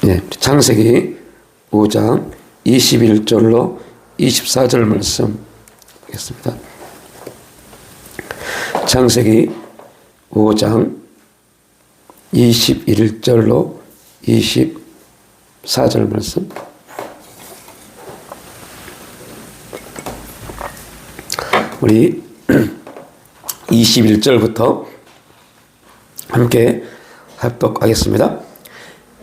네, 창세기 5장 21절로 24절 말씀 하겠습니다. 창세기 5장 21절로 24절 말씀. 우리 21절부터 함께 합독하겠습니다.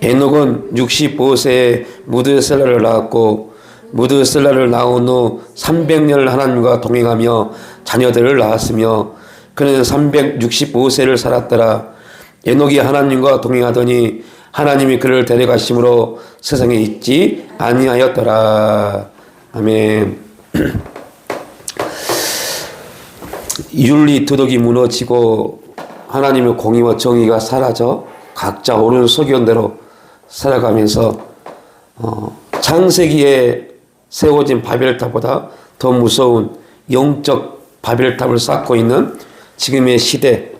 에녹은 65세에 무드셀라를 낳았고 무드셀라를 낳은 후 300년을 하나님과 동행하며 자녀들을 낳았으며 그는 365세를 살았더라. 에녹이 하나님과 동행하더니 하나님이 그를 데려가심으로 세상에 있지 아니하였더라. 아멘. 윤리 도덕이 무너지고 하나님의 공의와 정의가 사라져 각자 옳은 소견대로 살아가면서 창세기에 세워진 바벨탑보다 더 무서운 영적 바벨탑을 쌓고 있는 지금의 시대.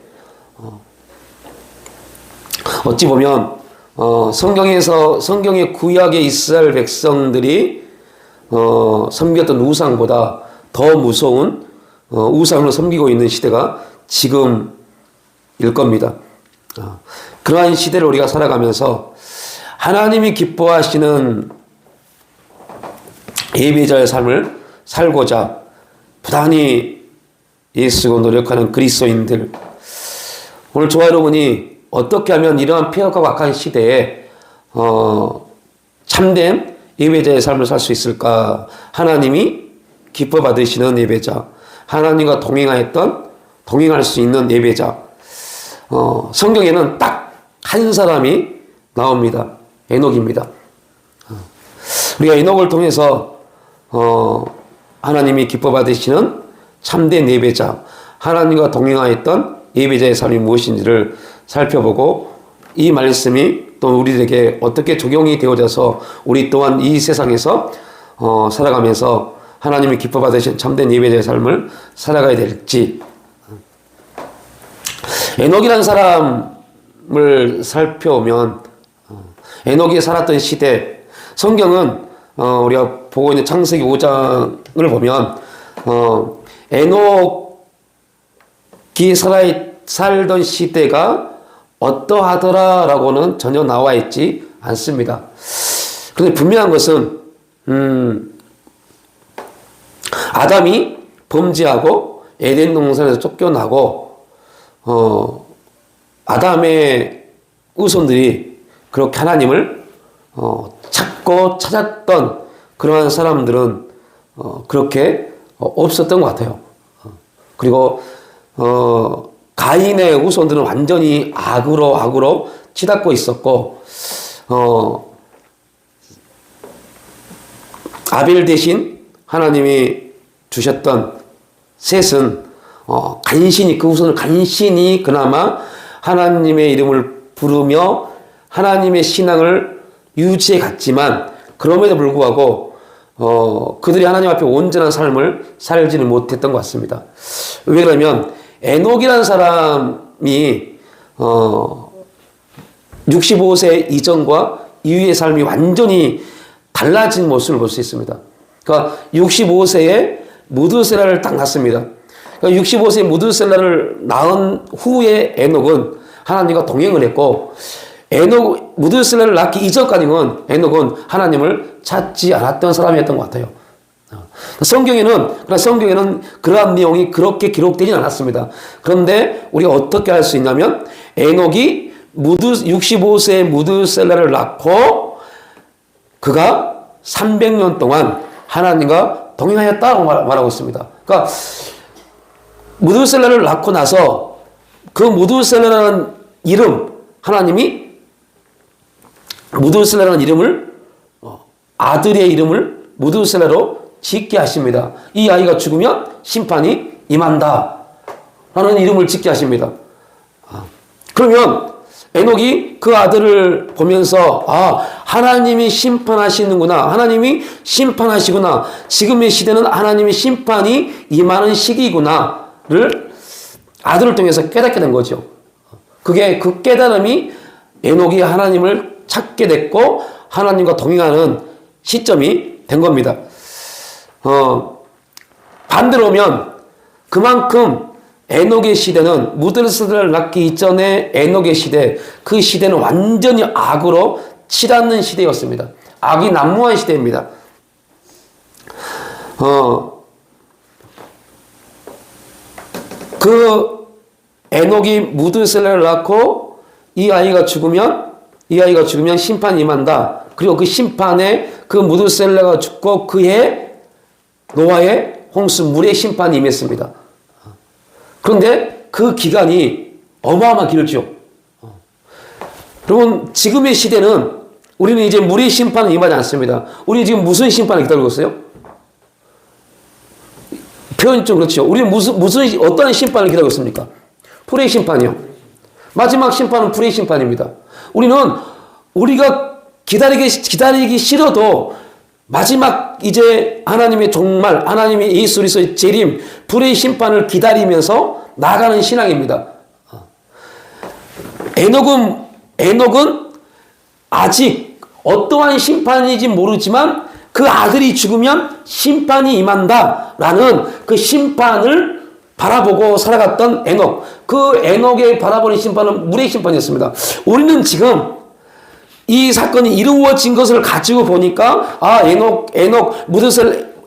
어찌 보면 성경의 구약의 이스라엘 백성들이 섬겼던 우상보다 더 무서운 우상을 섬기고 있는 시대가 지금일 겁니다. 그러한 시대를 우리가 살아가면서 하나님이 기뻐하시는 예배자의 삶을 살고자 부단히 애쓰고 노력하는 그리스도인들, 오늘 저와 여러분이 어떻게 하면 이러한 폐역하고 악한 시대에 참된 예배자의 삶을 살 수 있을까? 하나님이 기뻐 받으시는 예배자, 하나님과 동행할 수 있는 예배자. 성경에는 딱 한 사람이 나옵니다. 에녹입니다. 우리가 에녹을 통해서 하나님이 기뻐 받으시는 참된 예배자, 하나님과 동행하였던 예배자의 삶이 무엇인지를 살펴보고 이 말씀이 또 우리에게 어떻게 적용이 되어져서 우리 또한 이 세상에서 살아가면서 하나님이 기뻐 받으신 참된 예배자의 삶을 살아가야 될지. 에녹이라는 사람을 살펴보면 에녹이 살았던 시대, 성경은 우리가 보고 있는 창세기 5장을 보면 에녹이 살던 시대가 어떠하더라라고는 전혀 나와 있지 않습니다. 그런데 분명한 것은 아담이 범죄하고 에덴 동산에서 쫓겨나고 아담의 후손들이 그렇게 하나님을 찾고 찾았던 그러한 사람들은 그렇게 없었던 것 같아요. 그리고 가인의 후손들은 완전히 악으로 치닫고 있었고 아벨 대신 하나님이 주셨던 셋은 간신히 그 후손을 간신히 그나마 하나님의 이름을 부르며 하나님의 신앙을 유지해 갔지만 그럼에도 불구하고 그들이 하나님 앞에 온전한 삶을 살지는 못했던 것 같습니다. 왜 그러면 에녹이라는 사람이 65세 이전과 이후의 삶이 완전히 달라진 모습을 볼 수 있습니다. 그러니까 65세에 무드셀라를 딱 낳습니다. 그러니까 65세에 무드셀라를 낳은 후에 에녹은 하나님과 동행을 했고, 무드셀라를 낳기 이전까지는 에녹은 하나님을 찾지 않았던 사람이었던 것 같아요. 성경에는 그러한 내용이 그렇게 기록되진 않았습니다. 그런데 우리가 어떻게 할 수 있냐면 에녹이 65세에 무드셀라를 낳고 그가 300년 동안 하나님과 동행하였다고 말하고 있습니다. 그러니까 무드셀라를 낳고 나서 그 무드셀라라는 이름, 하나님이 무드셀라라는 이름을 아들의 이름을 무드셀라로 짓게 하십니다. 이 아이가 죽으면 심판이 임한다 라는 이름을 짓게 하십니다. 그러면 에녹이 그 아들을 보면서 하나님이 심판하시는구나, 하나님이 심판하시구나, 지금의 시대는 하나님의 심판이 임하는 시기구나를 아들을 통해서 깨닫게 된 거죠. 그게 그 깨달음이 에녹이 하나님을 찾게 됐고 하나님과 동행하는 시점이 된 겁니다. 반대로 오면 그만큼 에녹의 시대는 무드셀라를 낳기 이전의 에녹의 시대, 그 시대는 완전히 악으로 치닫는 시대였습니다. 악이 난무한 시대입니다. 그 에녹이 무드셀라를 낳고 이 아이가 죽으면 심판이 임한다. 그리고 그 심판에 그 무드셀라가 죽고 그해 노아의 홍수 물의 심판이 임했습니다. 그런데 그 기간이 어마어마하게 길죠. 여러분, 지금의 시대는 우리는 이제 물의 심판은 임하지 않습니다. 우리는 지금 무슨 심판을 기다리고 있어요? 표현이 좀 그렇죠. 우리는 어떤 심판을 기다리고 있습니까? 불의 심판이요. 마지막 심판은 불의 심판입니다. 우리가 기다리기 싫어도 마지막 이제 하나님의 종말, 하나님의 예수 그리스도의 재림, 불의 심판을 기다리면서 나가는 신앙입니다. 에녹은 아직 어떠한 심판인지 모르지만 그 아들이 죽으면 심판이 임한다라는 그 심판을 바라보고 살아갔던 에녹. 그 에녹의 바라보는 심판은 물의 심판이었습니다. 우리는 지금 이 사건이 이루어진 것을 가지고 보니까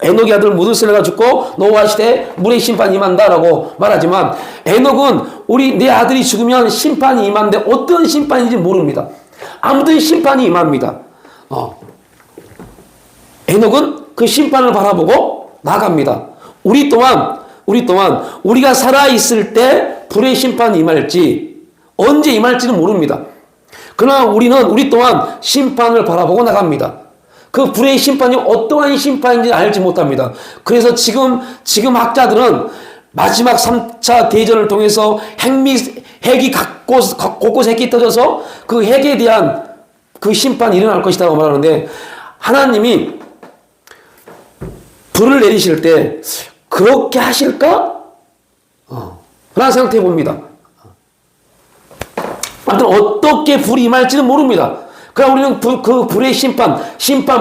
에녹의 아들 무드셀라가 죽고 노아 시대에 물의 심판이 임한다라고 말하지만 에녹은 내 아들이 죽으면 심판이 임하는데 어떤 심판인지 모릅니다. 아무튼 심판이 임합니다. 에녹은 그 심판을 바라보고 나갑니다. 우리 또한 우리가 살아있을 때 불의 심판이 임할지 언제 임할지는 모릅니다. 그러나 우리 또한 심판을 바라보고 나갑니다. 그 불의 심판이 어떠한 심판인지 알지 못합니다. 그래서 지금 학자들은 마지막 3차 대전을 통해서 핵이 곳곳에 핵이 터져서 그 핵에 대한 그 심판이 일어날 것이라고 말하는데 하나님이 불을 내리실 때 그렇게 하실까? 라는 생각해 봅니다. 아무튼 어떻게 불이 임할지는 모릅니다. 그러나 우리는 그 불의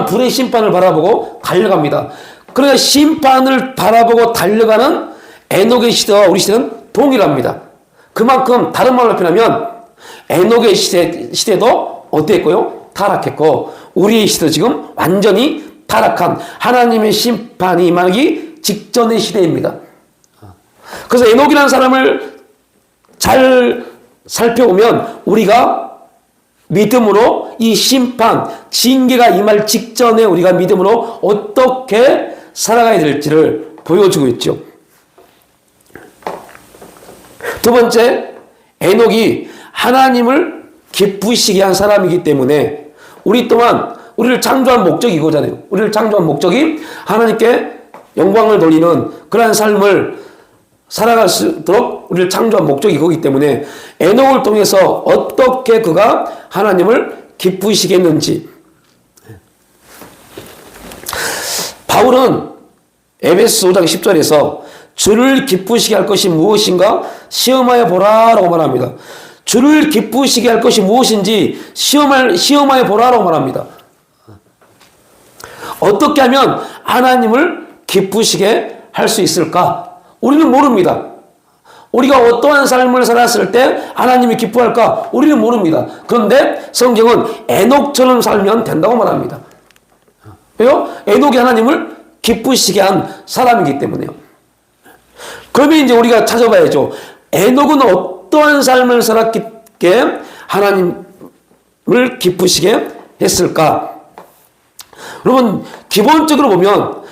불의 심판을 바라보고 달려갑니다. 그러나 심판을 바라보고 달려가는 에녹의 시대와 우리 시대는 동일합니다. 그만큼 다른 말로 표현하면 에녹의 시대도 어땠고요? 타락했고 우리의 시대도 지금 완전히 타락한 하나님의 심판이 임하기 직전의 시대입니다. 그래서 에녹이라는 사람을 잘 살펴보면 우리가 믿음으로 이 심판, 징계가 임할 직전에 우리가 믿음으로 어떻게 살아가야 될지를 보여주고 있죠. 두 번째, 에녹이 하나님을 기쁘시게 한 사람이기 때문에 우리 또한 우리를 창조한 목적이 이거잖아요. 우리를 창조한 목적이 하나님께 영광을 돌리는 그러한 삶을 살아갈 수 있도록 우리를 창조한 목적이 이거기 때문에 에녹을 통해서 어떻게 그가 하나님을 기쁘시게 했는지. 바울은 에베소 5장 10절에서 주를 기쁘시게 할 것이 무엇인가 시험하여 보라라고 말합니다. 주를 기쁘시게 할 것이 무엇인지 시험하여 보라라고 말합니다. 어떻게 하면 하나님을 기쁘시게 할 수 있을까? 우리는 모릅니다. 우리가 어떠한 삶을 살았을 때 하나님이 기뻐할까? 우리는 모릅니다. 그런데 성경은 에녹처럼 살면 된다고 말합니다. 왜요? 에녹이 하나님을 기쁘시게 한 사람이기 때문에요. 그러면 이제 우리가 찾아봐야죠. 에녹은 어떠한 삶을 살았기에 하나님을 기쁘시게 했을까? 여러분, 기본적으로 보면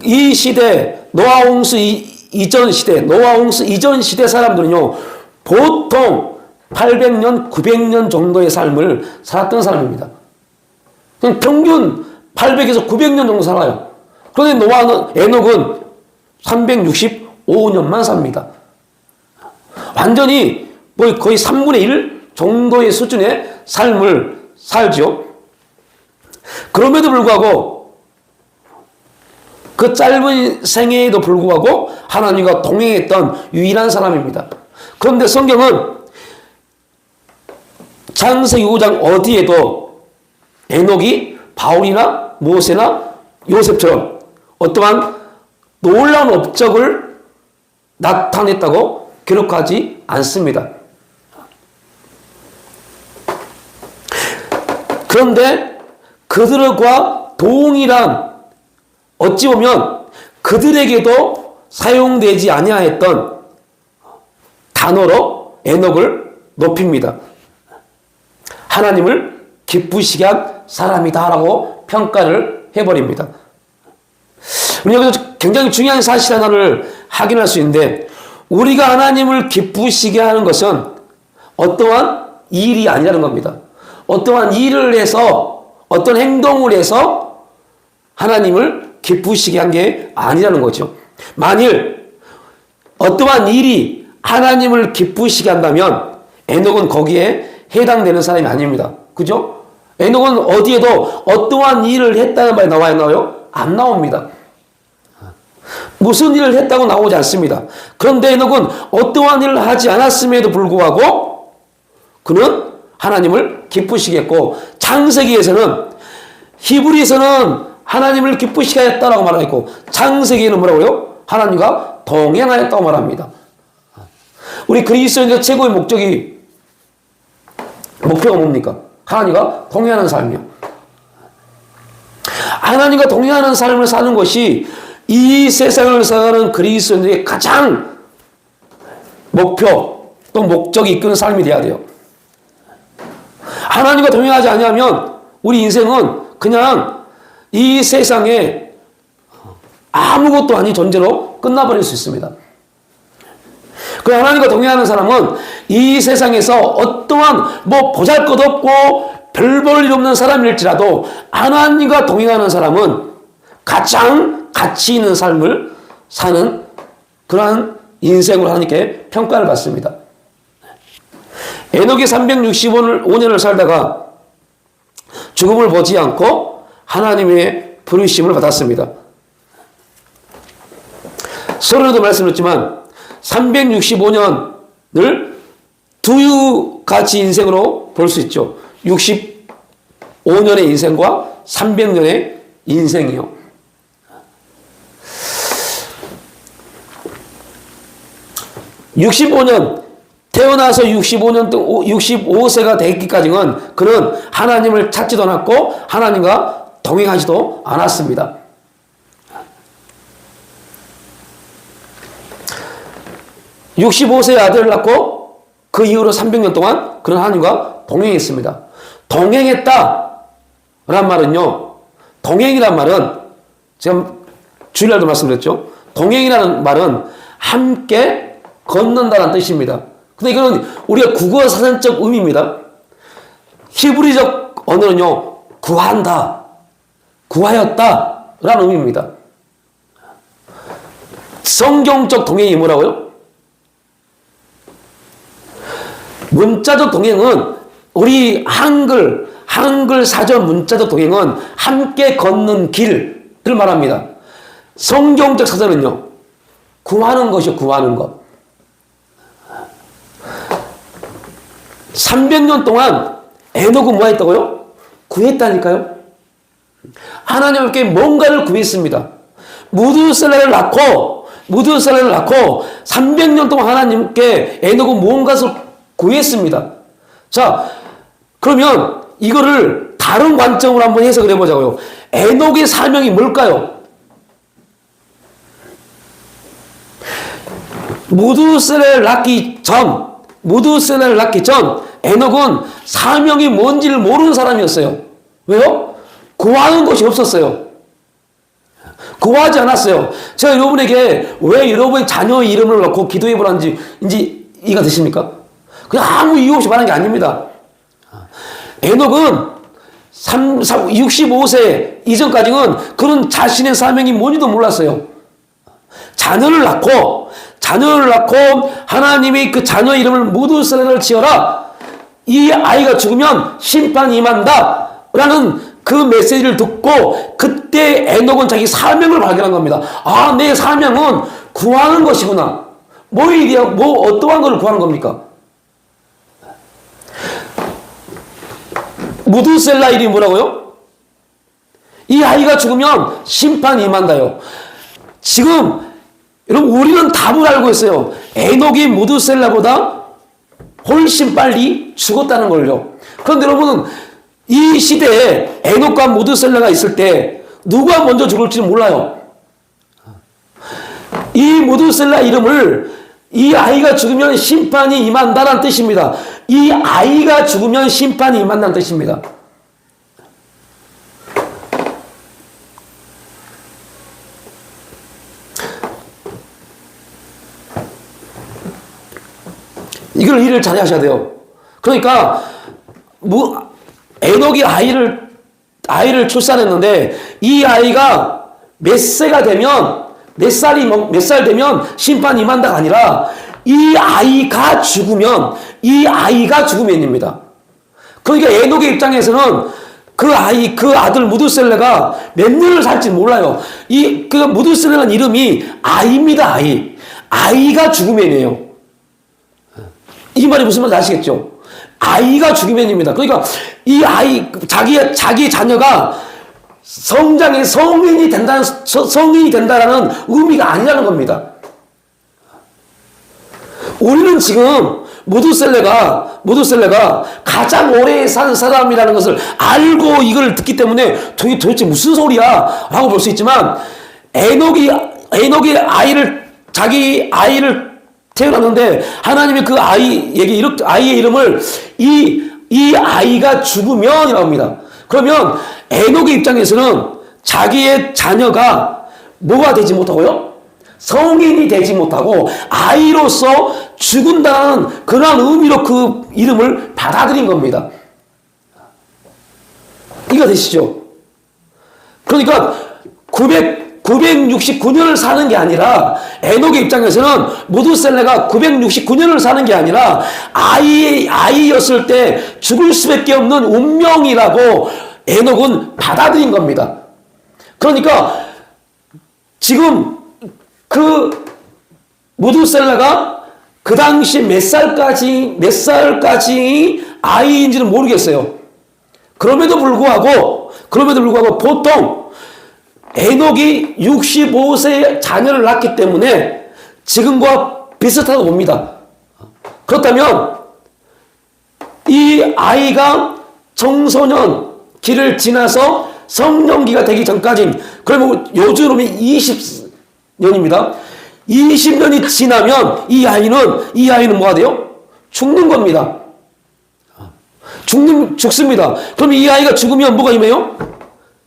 이 시대, 노아 홍수 이전 시대 사람들은요, 보통 800년, 900년 정도의 삶을 살았던 사람입니다. 평균 800에서 900년 정도 살아요. 그런데 에녹은 365년만 삽니다. 완전히 거의 3분의 1 정도의 수준의 삶을 살죠. 그럼에도 불구하고 그 짧은 생애에도 불구하고 하나님과 동행했던 유일한 사람입니다. 그런데 성경은 창세기 5장 어디에도 에녹이 바울이나 모세나 요셉처럼 어떠한 놀라운 업적을 나타냈다고 기록하지 않습니다. 그런데 그들과 동일한, 어찌 보면 그들에게도 사용되지 아니하였던 단어로 에녹을 높입니다. 하나님을 기쁘시게 한 사람이다라고 평가를 해버립니다. 우리 여기서 굉장히 중요한 사실 하나를 확인할 수 있는데, 우리가 하나님을 기쁘시게 하는 것은 어떠한 일이 아니라는 겁니다. 어떠한 일을 해서, 어떤 행동을 해서 하나님을 기쁘시게 한 게 아니라는 거죠. 만일 어떠한 일이 하나님을 기쁘시게 한다면 에녹은 거기에 해당되는 사람이 아닙니다. 그죠? 에녹은 어디에도 어떠한 일을 했다는 말이 나와요? 안 나옵니다. 무슨 일을 했다고 나오지 않습니다. 그런데 에녹은 어떠한 일을 하지 않았음에도 불구하고 그는 하나님을 기쁘시게 했고, 창세기에서는, 히브리서는 하나님을 기쁘시게 했다라고 말하고, 창세기에는 뭐라고요? 하나님과 동행하였다고 말합니다. 우리 그리스도인의 최고의 목표가 뭡니까? 하나님과 동행하는 삶이요. 하나님과 동행하는 삶을 사는 것이 이 세상을 살아가는 그리스도인들의 가장 목표 또 목적이 이끄는 삶이 되어야 돼요. 하나님과 동행하지 아니하면 우리 인생은 그냥 이 세상에 아무것도 아닌 존재로 끝나버릴 수 있습니다. 그 하나님과 동행하는 사람은 이 세상에서 어떠한 보잘것없고 별 볼 일 없는 사람일지라도 하나님과 동행하는 사람은 가장 가치 있는 삶을 사는 그러한 인생으로 하나님께 평가를 받습니다. 에녹이 365년을 살다가 죽음을 보지 않고 하나님의 부르심을 받았습니다. 서론에도 말씀드렸지만 365년을 두 가지 인생으로 볼 수 있죠. 65년의 인생과 300년의 인생이요. 태어나서 65세가 되기까지는 그는 하나님을 찾지도 않았고 하나님과 동행하지도 않았습니다. (65세의) 아들을 낳고 그 이후로 300년 동안 그는 하나님과 동행했습니다. 동행했다 란 말은요, 동행이란 말은 제가 주일날도 말씀드렸죠. 동행이라는 말은 함께 걷는다는 뜻입니다. 근데 이거는 우리가 국어 사전적 의미입니다. 히브리적 언어는요, 구한다, 구하였다 라는 의미입니다. 성경적 동행이 뭐라고요? 문자적 동행은, 우리 한글 사전 문자적 동행은 함께 걷는 길을 말합니다. 성경적 사전은요, 구하는 것이요, 구하는 것. 300년 동안 에녹은 뭐 했다고요? 구했다니까요. 하나님께 뭔가를 구했습니다. 무드셀라를 낳고 300년 동안 하나님께 에녹은 무언가를 구했습니다. 자, 그러면 이거를 다른 관점으로 한번 해석을 해보자고요. 에녹의 사명이 뭘까요? 무드셀라를 낳기 전 에녹은 사명이 뭔지를 모르는 사람이었어요. 왜요? 구하는 것이 없었어요. 구하지 않았어요. 제가 여러분에게 왜 여러분의 자녀의 이름을 넣고 기도해 보라는지 이해가 되십니까? 그냥 아무 이유 없이 말한 게 아닙니다. 에녹은 65세 이전까지는 그런 자신의 사명이 뭔지도 몰랐어요. 자녀를 낳고 하나님이 그 자녀의 이름을 무드셀라를 지어라. 이 아이가 죽으면 심판이 임한다 라는 그 메시지를 듣고 그때 에녹은 자기 사명을 발견한 겁니다. 아, 내 사명은 구하는 것이구나. 어떠한 걸 구하는 겁니까? 무드셀라 이름이 뭐라고요? 이 아이가 죽으면 심판이 임한다요. 지금 여러분 우리는 답을 알고 있어요. 에녹이 무드셀라보다 훨씬 빨리 죽었다는 걸요. 그런데 여러분은 이 시대에 에녹과 무드셀라가 있을 때 누가 먼저 죽을지 몰라요. 이 무드셀라 이름을 이 아이가 죽으면 심판이 임한다는 뜻입니다. 이 아이가 죽으면 심판이 임한다는 뜻입니다. 이를 잘 하셔야 돼요. 그러니까 에녹이 아이를 출산했는데 이 아이가 몇 살 되면 심판이 임한다가 아니라 이 아이가 죽으면입니다. 그러니까 에녹의 입장에서는 그 아들 무드셀라가 몇 년을 살지 몰라요. 그 무드셀라는 이름이 아이입니다, 아이. 아이가 죽으면이에요. 이 말이 무슨 말인지 아시겠죠? 아이가 죽으면입니다. 그러니까 이 아이, 자기 자녀가 성장해 성인이 된다라는 의미가 아니라는 겁니다. 우리는 지금 무드셀라가 가장 오래 산 사람이라는 것을 알고 이걸 듣기 때문에 도대체 무슨 소리야? 라고 볼 수 있지만 에녹이 자기 아이를 태어났는데 하나님이 그 아이의 이름을 이 아이가 죽으면이라고 합니다. 그러면 에녹의 입장에서는 자기의 자녀가 뭐가 되지 못하고요? 성인이 되지 못하고 아이로서 죽은다는 그런 의미로 그 이름을 받아들인 겁니다. 이해가 되시죠? 그러니까 969년을 사는 게 아니라 에녹의 입장에서는 무드셀라가 969년을 사는 게 아니라 아이였을 때 죽을 수밖에 없는 운명이라고 에녹은 받아들인 겁니다. 그러니까 지금 그 무드셀라가 그 당시 몇 살까지 아이인지는 모르겠어요. 그럼에도 불구하고 보통 에녹이 65세의 자녀를 낳기 때문에 지금과 비슷하다고 봅니다. 그렇다면 이 아이가 청소년 기를 지나서 성년기가 되기 전까지, 그러면 요즘으로는 20년입니다. 20년이 지나면 이 아이는 뭐가 돼요? 죽는 겁니다. 죽습니다. 그럼 이 아이가 죽으면 뭐가 임해요?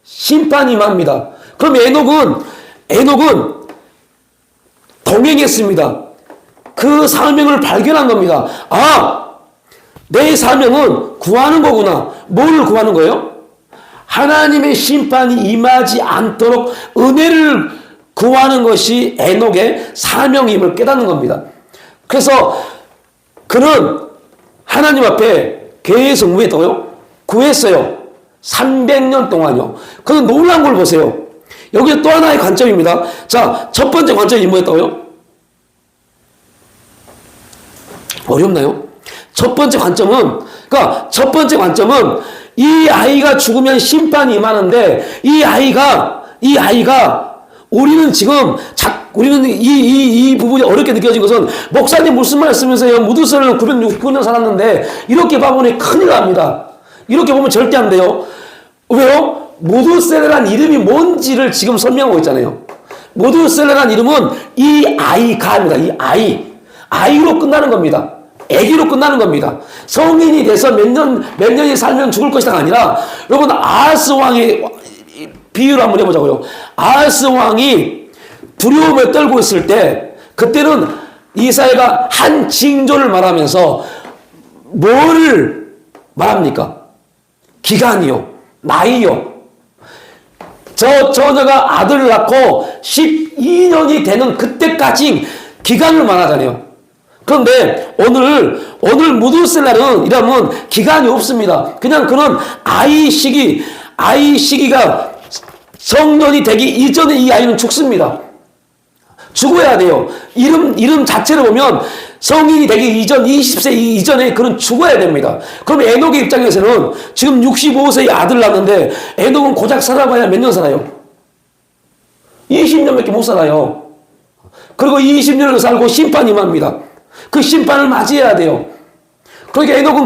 심판이 임합니다. 그럼 에녹은 동행했습니다. 그 사명을 발견한 겁니다. 내 사명은 구하는 거구나. 뭘 구하는 거예요? 하나님의 심판이 임하지 않도록 은혜를 구하는 것이 에녹의 사명임을 깨닫는 겁니다. 그래서 그는 하나님 앞에 계속 뭐 했다고요? 구했어요. 300년 동안요. 그는 놀란 걸 보세요. 여기 또 하나의 관점입니다. 자, 첫 번째 관점이 뭐였다고요? 어렵나요? 첫 번째 관점은 이 아이가 죽으면 심판이 임하는데 이 아이가 우리는 이 부분이 어렵게 느껴진 것은 목사님 무슨 말씀이세요? 무드셀라는 969년 살았는데 이렇게 봐보니 큰일 납니다. 이렇게 보면 절대 안 돼요. 왜요? 무드셀라란 이름이 뭔지를 지금 설명하고 있잖아요. 무드셀라란 이름은 이 아이가입니다. 이 아이로 끝나는 겁니다. 아기로 끝나는 겁니다. 성인이 돼서 몇 년이 살면 죽을 것이다가 아니라, 여러분 아하스 왕의 비유를 한번 해보자고요. 아하스 왕이 두려움에 떨고 있을 때, 그때는 이사야가 한 징조를 말하면서 뭐를 말합니까? 기간이요, 나이요. 저녀가 아들을 낳고 12년이 되는 그때까지 기간을 말하잖아요. 그런데 오늘 무드셀라는 이러면 기간이 없습니다. 그냥 그는 아이 시기가 성년이 되기 이전에 이 아이는 죽습니다. 죽어야 돼요. 이름 자체를 보면 성인이 되기 이전, 20세 이전에 그는 죽어야 됩니다. 그럼 에녹의 입장에서는 지금 65세의 아들 낳는데 에녹은 고작 살아봐야 몇 년 살아요? 20년밖에 못 살아요. 그리고 20년을 살고 심판이 임합니다. 그 심판을 맞이해야 돼요. 그러니까 에녹은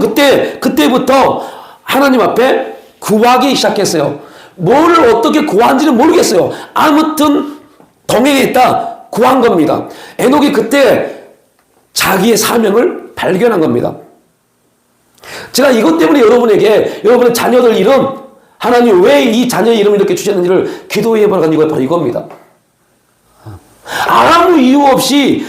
그때부터 하나님 앞에 구하기 시작했어요. 뭐를 어떻게 구한지는 모르겠어요. 아무튼 동행했다, 구한 겁니다. 에녹이 그때 자기의 사명을 발견한 겁니다. 제가 이것 때문에 여러분의 자녀들 이름, 하나님 왜 이 자녀의 이름을 이렇게 주셨는지를 기도해 보라는 이유가 바로 이겁니다. 아무 이유 없이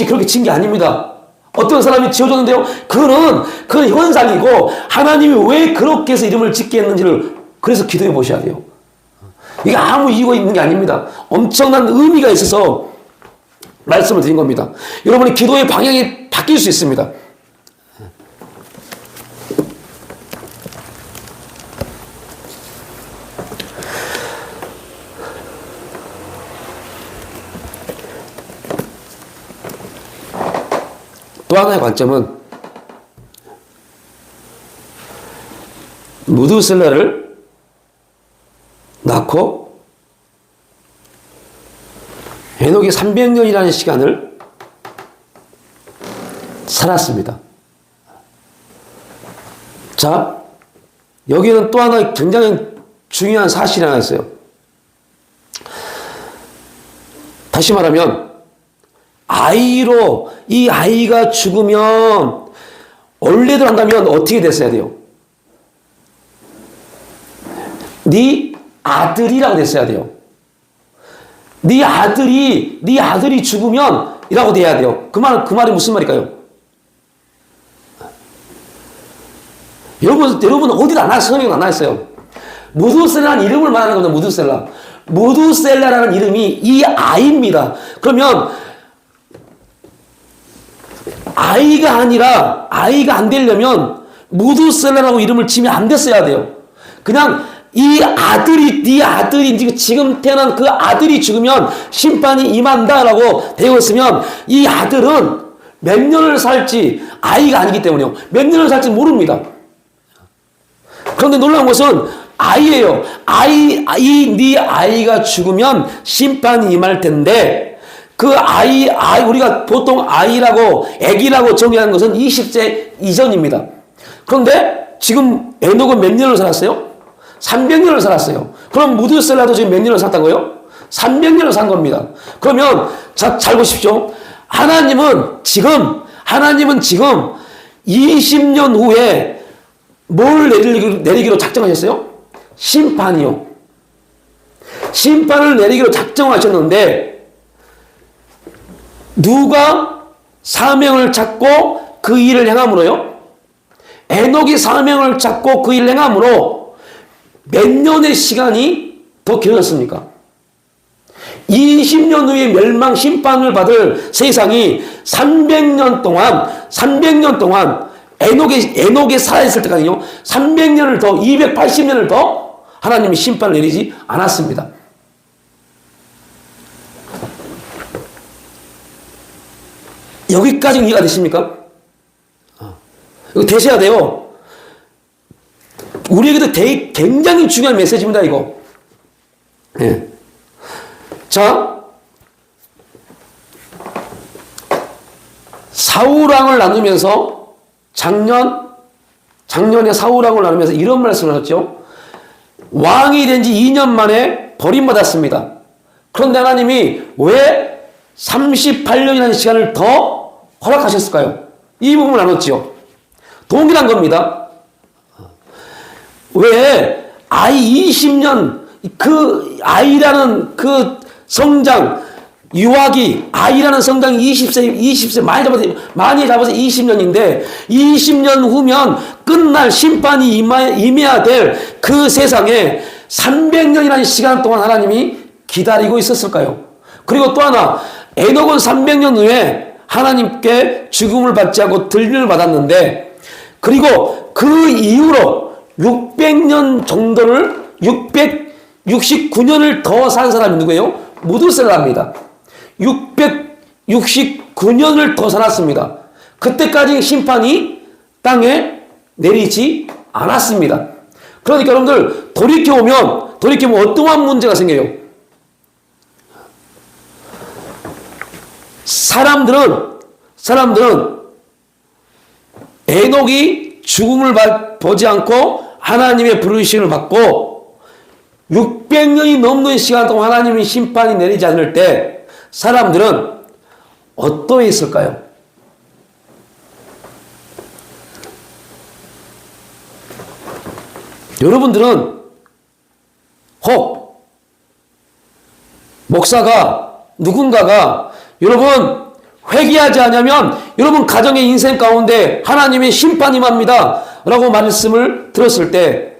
그렇게 진 게 아닙니다. 어떤 사람이 지어줬는데요. 그건 현상이고 하나님이 왜 그렇게 해서 이름을 짓게 했는지를 그래서 기도해 보셔야 돼요. 이게 아무 이유가 있는 게 아닙니다. 엄청난 의미가 있어서 말씀을 드린 겁니다. 여러분의 기도의 방향이 바뀔 수 있습니다. 또 하나의 관점은 무두셀라를 낳고 에녹이 300년이라는 시간을 살았습니다. 자, 여기는 또 하나 굉장히 중요한 사실이 하나 있어요. 다시 말하면 이 아이가 죽으면 원래대로 한다면 어떻게 됐어야 돼요? 네 아들이라고 됐어야 돼요. 네 아들이 죽으면 이라고 돼야 돼요. 그 말이 무슨 말일까요? 여러분 어디도 안 나왔어요. 성경에 안 나왔어요. 무두셀라라는 이름을 말하는 겁니다. 무두셀라. 무두셀라라는 이름이 이 아이입니다. 그러면 아이가 안 되려면 무두셀라라고 이름을 지면 안 됐어야 돼요. 그냥 네 아들이 지금 태어난 그 아들이 죽으면 심판이 임한다라고 되어 있으면 이 아들은 몇 년을 살지 아이가 아니기 때문에요. 몇 년을 살지 모릅니다. 그런데 놀라운 것은 아이예요. 네 아이가 죽으면 심판이 임할 텐데 그 우리가 보통 애기라고 정의하는 것은 20세 이전입니다. 그런데 지금 에녹은 몇 년을 살았어요? 300년을 살았어요. 그럼 무두셀라도 지금 몇 년을 살았다고요? 300년을 산 겁니다. 그러면 잘 보십시오. 하나님은 지금 20년 후에 뭘 내리기로 작정하셨어요? 심판이요. 심판을 내리기로 작정하셨는데 누가 사명을 찾고 그 일을 행함으로요? 에녹이 사명을 찾고 그 일을 행함으로 몇 년의 시간이 더 길어졌습니까? 20년 후에 멸망 심판을 받을 세상이 300년 동안 에녹이 살아있을 때까지요. 300년을 더 280년을 더 하나님이 심판을 내리지 않았습니다. 여기까지 이해가 되십니까? 이거 되셔야 돼요. 우리에게도 굉장히 중요한 메시지입니다, 이거. 예. 자, 사울왕을 나누면서 작년에 사울왕을 나누면서 이런 말씀을 하셨죠. 왕이 된 지 2년 만에 버림받았습니다. 그런데 하나님이 왜 38년이라는 시간을 더 허락하셨을까요? 이 부분을 나눴죠. 동일한 겁니다. 왜 20년 그 아이라는 그 성장 유아기 아이라는 성장이 20세 많이 잡아서 20년인데 20년 후면 끝날 심판이 임해야 될 그 세상에 300년이라는 시간 동안 하나님이 기다리고 있었을까요? 그리고 또 하나 에녹은 300년 후에 하나님께 죽음을 받지 않고 들림을 받았는데 그리고 그 이후로 600년 정도를 669년을 더 산 사람이 누구예요? 무두셀라입니다. 669 69년을 더 살았습니다. 그때까지 심판이 땅에 내리지 않았습니다. 그러니까 여러분들 돌이켜보면 어떠한 문제가 생겨요? 사람들은 에녹이 죽음을 보지 않고 하나님의 부르심을 받고 600년이 넘는 시간 동안 하나님의 심판이 내리지 않을 때 사람들은 어떠했을까요? 여러분들은 혹 목사가 누군가가 여러분 회개하지 않으면 여러분 가정의 인생 가운데 하나님의 심판이 임합니다 라고 말씀을 들었을 때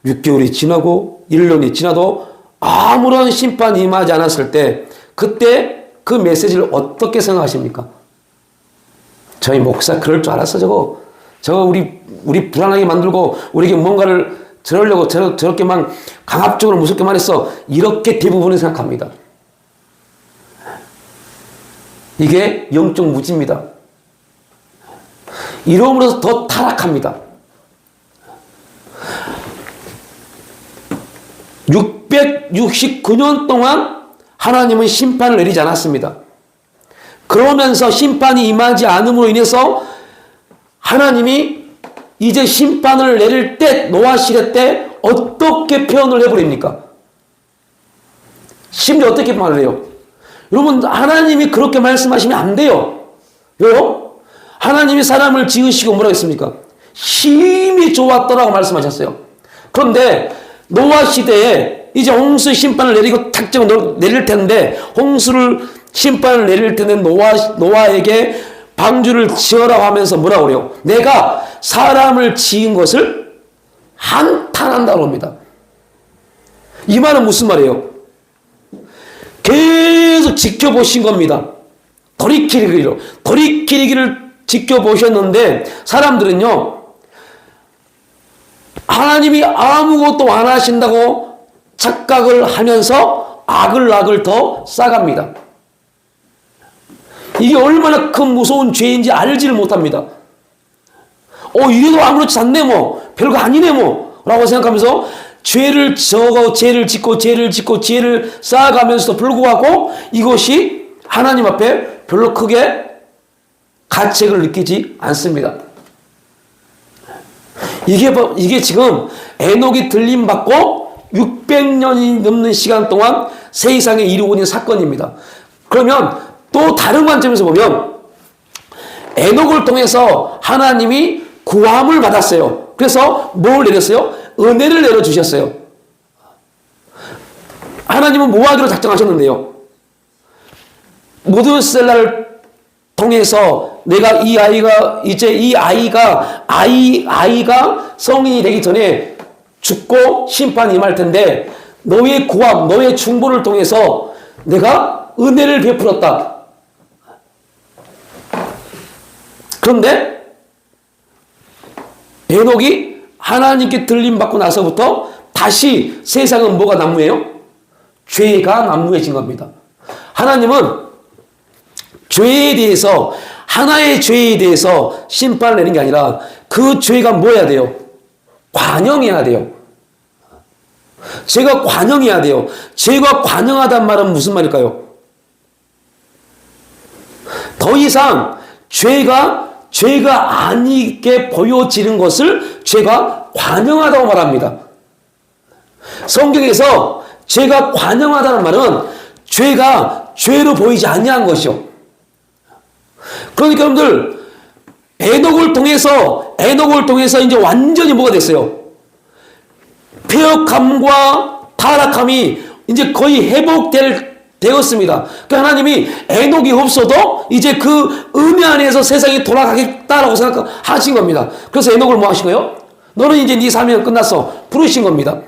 6개월이 지나고 1년이 지나도 아무런 심판이 임하지 않았을 때 그때 그 메시지를 어떻게 생각하십니까? 저희 목사 그럴 줄 알았어 저거 우리 불안하게 만들고 우리에게 뭔가를 저러려고 저렇게만 강압적으로 무섭게 말했어. 이렇게 대부분이 생각합니다. 이게 영적 무지입니다. 이러므로 더 타락합니다. 669년 동안 하나님은 심판을 내리지 않았습니다. 그러면서 심판이 임하지 않음으로 인해서 하나님이 이제 심판을 내릴 때 노아 시대 때 어떻게 표현을 해버립니까? 심지어 어떻게 말을 해요? 여러분 하나님이 그렇게 말씀하시면 안 돼요. 왜요? 하나님이 사람을 지으시고 뭐라고 했습니까? 힘이 좋았더라고 말씀하셨어요. 그런데 노아 시대에 이제 홍수 심판을 내리고 작정을 내릴 텐데 홍수를 심판을 내릴 텐데 노아에게 방주를 지어라고 하면서 뭐라고 그래요? 내가 사람을 지은 것을 한탄한다고 합니다. 이 말은 무슨 말이에요? 계속 지켜보신 겁니다. 돌이키기를 지켜보셨는데 사람들은요 하나님이 아무것도 안 하신다고 착각을 하면서 악을 더 쌓아갑니다. 이게 얼마나 큰 무서운 죄인지 알지를 못합니다. 이래도 아무렇지 않네 뭐 별거 아니네 뭐 라고 생각하면서 죄를 짓고 죄를 쌓아가면서도 불구하고 이것이 하나님 앞에 별로 크게 가책을 느끼지 않습니다. 이게 지금 에녹이 들림받고 600년이 넘는 시간 동안 세상에 이루고 있는 사건입니다. 그러면 또 다른 관점에서 보면 에녹을 통해서 하나님이 구함을 받았어요. 그래서 뭘 내렸어요? 은혜를 내려주셨어요. 하나님은 뭐 하기로 작정하셨는데요? 무드셀라를 통해서 내가 이 아이가 성인이 되기 전에 죽고 심판이 임할 텐데 너의 구함, 너의 중보를 통해서 내가 은혜를 베풀었다. 그런데 에녹이 하나님께 들림받고 나서부터 다시 세상은 뭐가 난무해요? 죄가 난무해진 겁니다. 하나님은 죄에 대해서 하나의 죄에 대해서 심판을 내는 게 아니라 그 죄가 뭐 해야 돼요? 관영해야 돼요. 죄가 관영해야 돼요. 죄가 관영하단 말은 무슨 말일까요? 더 이상 죄가 아니게 보여지는 것을 죄가 관영하다고 말합니다. 성경에서 죄가 관영하다는 말은 죄가 죄로 보이지 아니한 것이요. 그러니까 여러분들 에녹을 통해서 이제 완전히 뭐가 됐어요? 폐역함과 타락함이 이제 거의 되었습니다. 그러니까 하나님이 에녹이 없어도 이제 그 은혜 안에서 세상이 돌아가겠다라고 생각하신 겁니다. 그래서 에녹을 뭐 하신 거예요? 너는 이제 네 사명은 끝났어. 부르신 겁니다.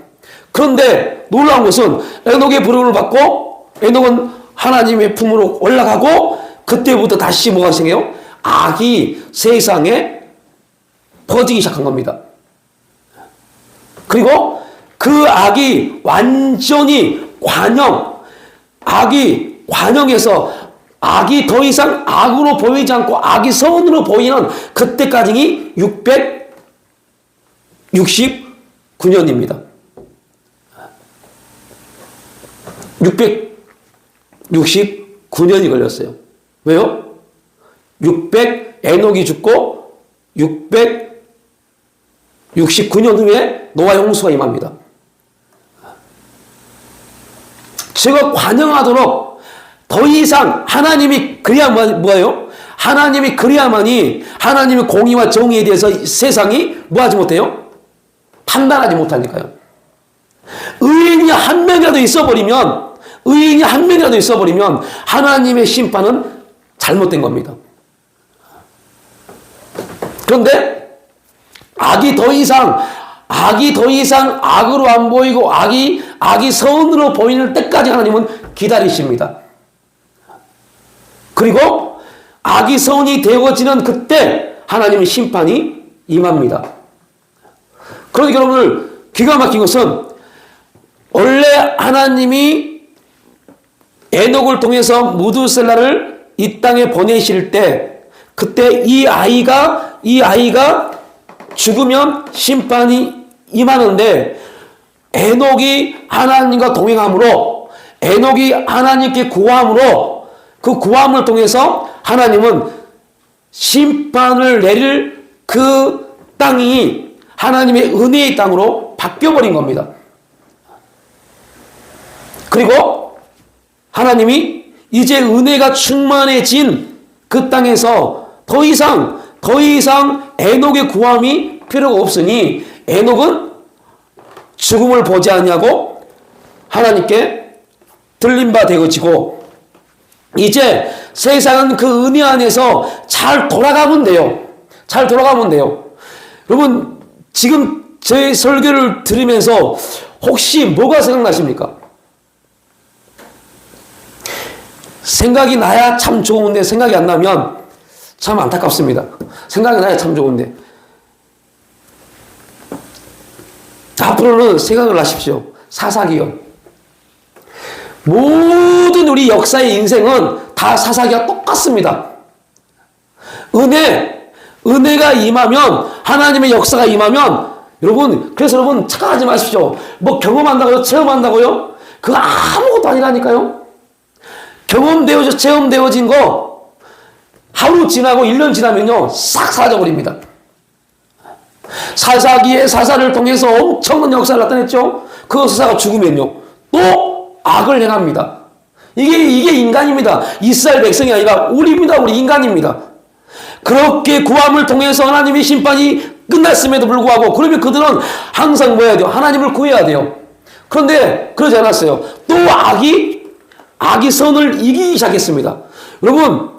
그런데 놀라운 것은 에녹의 부름을 받고 에녹은 하나님의 품으로 올라가고 그때부터 다시 뭐가 생겨요? 악이 세상에 퍼지기 시작한 겁니다. 그리고 그 악이 완전히 악이 관영해서 악이 더 이상 악으로 보이지 않고 악이 선으로 보이는 그때까지 669년입니다. 669년이 걸렸어요. 왜요? 에녹이 죽고 669년 후에 노아 홍수가 임합니다. 제가 관영하도록 더 이상 하나님이 그래야만 뭐예요? 하나님이 그래야만이 하나님의 공의와 정의에 대해서 세상이 뭐하지 못해요? 판단하지 못하니까요. 의인이 한 명이라도 있어버리면 하나님의 심판은 잘못된 겁니다. 그런데 악이 더 이상 악으로 안 보이고 악이 선으로 보이는 때까지 하나님은 기다리십니다. 그리고 악이 선이 되어지는 그때 하나님의 심판이 임합니다. 그러니까 여러분들 기가 막힌 것은 원래 하나님이 에녹을 통해서 무두셀라를 이 땅에 보내실 때 그때 이 아이가 죽으면 심판이 임하는데 에녹이 하나님과 동행함으로 에녹이 하나님께 구함으로 그 구함을 통해서 하나님은 심판을 내릴 그 땅이 하나님의 은혜의 땅으로 바뀌어버린 겁니다. 그리고 하나님이 이제 은혜가 충만해진 그 땅에서 더 이상 에녹의 구함이 필요가 없으니 에녹은 죽음을 보지 아니하고 하나님께 들린 바 되어지고 이제 세상은 그 은혜 안에서 잘 돌아가면 돼요. 여러분 지금 제 설교를 들으면서 혹시 뭐가 생각나십니까? 생각이 나야 참 좋은데 생각이 안 나면 참 안타깝습니다. 생각이 나야 참 좋은데 앞으로는 생각을 하십시오. 사사기요. 모든 우리 역사의 인생은 다 사사기와 똑같습니다. 은혜가 임하면 하나님의 역사가 임하면 그래서 여러분 착각하지 마십시오. 뭐 경험한다고요? 체험한다고요? 그거 아무것도 아니라니까요. 체험되어진 거 하루 지나고 1년 지나면요 싹 사라져버립니다. 사사기의 사사를 통해서 엄청난 역사를 나타냈죠. 그 사사가 죽으면요 또 악을 행합니다. 이게 인간입니다. 이스라엘 백성이 아니라 우리입니다. 우리 인간입니다. 그렇게 구함을 통해서 하나님의 심판이 끝났음에도 불구하고 그러면 그들은 항상 뭐 해야 돼요? 하나님을 구해야 돼요. 그런데 그러지 않았어요. 또 악이 선을 이기기 시작했습니다. 여러분